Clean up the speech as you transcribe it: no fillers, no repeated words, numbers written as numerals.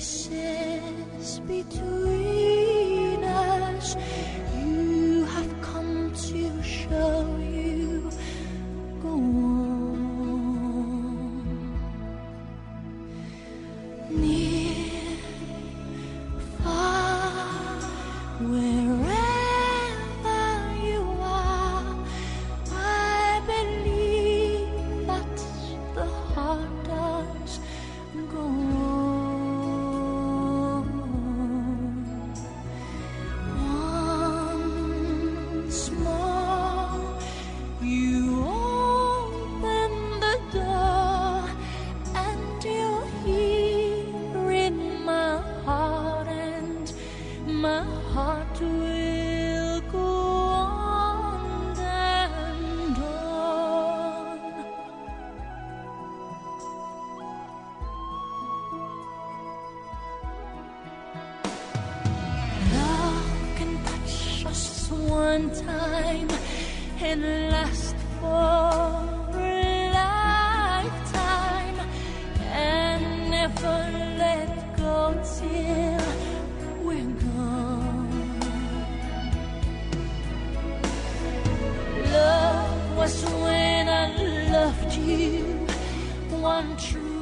spaces between us. You have come to show you go on. Near, far, wherever you are, I believe that the heart does go on. Once more, you open the door, and you're here in my heart, and my heart will go on and on. Love can touch us one time and last for a lifetime, and never let go till we're gone. Love was when I loved you, one true